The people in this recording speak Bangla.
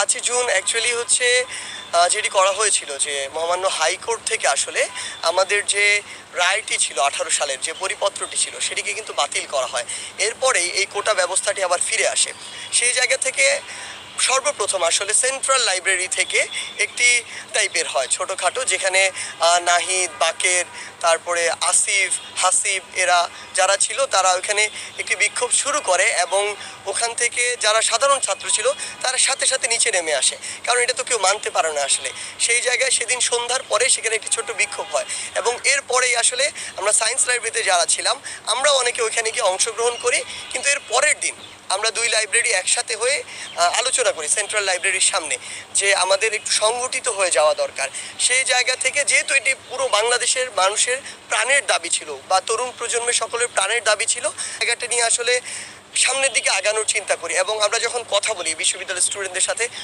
5ই জুন অ্যাকচুয়ালি হচ্ছে যেটি করা হয়েছিল যে মহামান্য হাইকোর্ট থেকে আসলে আমাদের যে রায়টি ছিল 18 সালের যে পরিপত্রটি ছিল সেটিকে কিন্তু বাতিল করা হয়। এরপরেই এই কোটা ব্যবস্থাটি আবার ফিরে আসে। সেই জায়গা থেকে সর্বপ্রথম আসলে সেন্ট্রাল লাইব্রেরি থেকে একটি টাইপের হয় ছোটোখাটো, যেখানে নাহিদ, বাকের, তারপরে আসিফ, হাসিব এরা যারা ছিল তারা ওখানে একটি বিক্ষোভ শুরু করে এবং ওখান থেকে যারা সাধারণ ছাত্র ছিল তারা সাথে সাথে নিচে নেমে আসে, কারণ এটা তো কেউ মানতে পারে না আসলে। সেই জায়গায় সেদিন সন্ধ্যার পরে সেখানে একটি ছোট্ট বিক্ষোভ হয় এবং এরপরেই আসলে আমরা সায়েন্স লাইব্রেরিতে যারা ছিলাম আমরা অনেকে ওইখানে গিয়ে অংশগ্রহণ করি। কিন্তু এর পরের দিন আমরা দুই লাইব্রেরি একসাথে হয়ে আলোচনা করি সেন্ট্রাল লাইব্রেরির সামনে যে আমাদের একটু সংগঠিত হয়ে যাওয়া দরকার। সেই জায়গা থেকে যেহেতু এটি পুরো বাংলাদেশের মানুষের প্রাণের দাবি ছিল বা তরুণ প্রজন্মের সকলের প্রাণের দাবি ছিল, জায়গাটা নিয়ে আসলে সামনের দিকে আগানোর চিন্তা করি এবং আমরা যখন কথা বলি বিশ্ববিদ্যালয়ের স্টুডেন্টদের সাথে